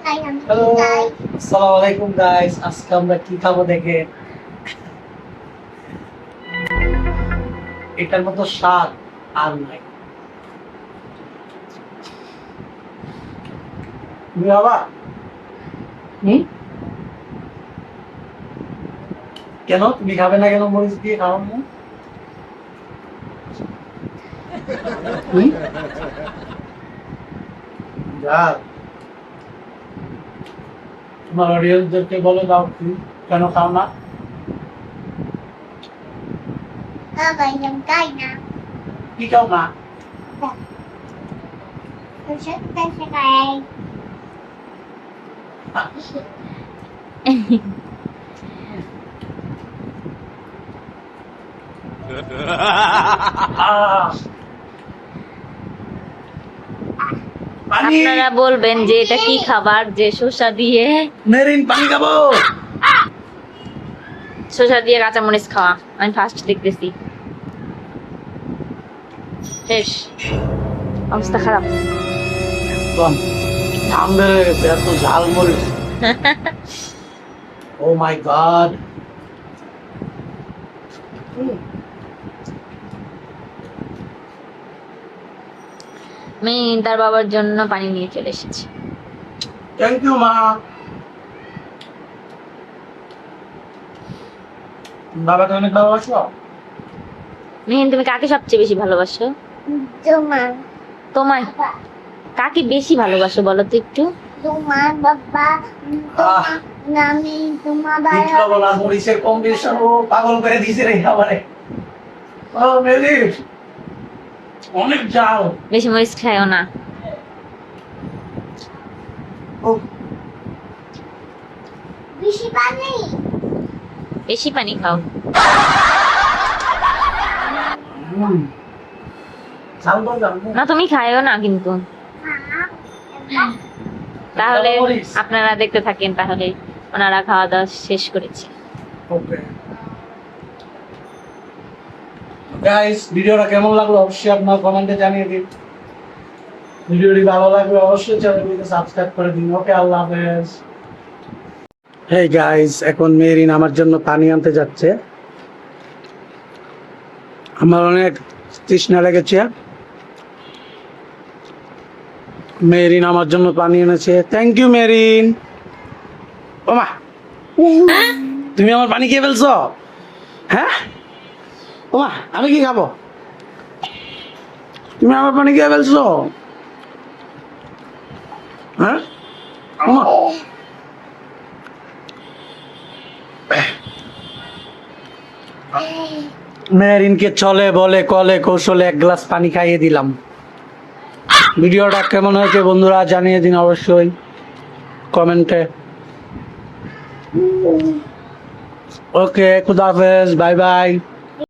Hello, আসসালামু আলাইকুম guys. আজকে আমরা কি খাবো দেখে, এটার মতো স্বাদ আর নাই। তুমি বাবা কেন তুমি খাবে না? কেন মরিচ দিয়ে খাও না? যা, তোমার অডিয়েন্সদেরকে বলে দাও কি কেন খাও না? কি খাও না? পানি, আপনারা বলবেন যে এটা কি খাবার, যে শসা দিয়ে মেরিন পানি খাবো। শসা দিয়ে কাঁচামরিচ খাওয়া আমি ফার্স্ট দেখতেছি। শেষ, অবস্থা খারাপ। ঠান্ডা হয়ে গেছে, এত ঝাল মরিচ। ও মাই গড। আমি তার বাবার জন্য পানি নিয়ে চলে এসেছি। থ্যাংক ইউ মা। বাবাকে অনেক ভালোবাসো? মেহিন, তুমি কাকে সবচেয়ে বেশি ভালোবাসো? তোমার কাকে বেশি ভালোবাসো বলো তো একটু। তোমার বাবা, আমি তোমার বলা মরিচের কম্বিনেশন ও পাগল করে দিয়েছে রে আমারে। ও মেলি অনেক ঝাল। বেশি মরিচ খাইও না। বেশি পানি। বেশি পানি খাও। ঝাল তো ঝাল না, তুমি খাইও না কিন্তু। তাহলে মরিচ। আপনারা দেখতে থাকেন, তাহলে ওনারা খাওয়া দাওয়া শেষ করেছে। ওকে গাইস, ভিডিওটা কেমন লাগলো অবশ্যই আপনার কমেন্টে জানিয়ে দিন। ভিডিওটি ভালো লাগলে অবশ্যই চ্যানেলটিকে সাবস্ক্রাইব করে দিন। ওকে, আল্লাহ হাফেজ। হেই গাইস, এখন মেরিন আমার জন্য পানি আনতে যাচ্ছে। আমার অনেক তৃষ্ণা লেগেছে। মেরিন আমার জন্য পানি এনেছে। থ্যাংক ইউ মেরিন। ওমা, তুমি আমার পানি খেয়ে ফেলছো? হ্যাঁ ওমা, আমি কি খাবো? তুমি আমার পানি খেয়ে ফেলছো? হ্যাঁ ওমা। মেরিনকে চলে বলে কলে কৌশলে এক গ্লাস পানি খাইয়ে দিলাম। ভিডিওটা কেমন হয়েছে বন্ধুরা জানিয়ে দিন অবশ্যই কমেন্টে। ওকে, খুদা হাফেজ, বাই বাই।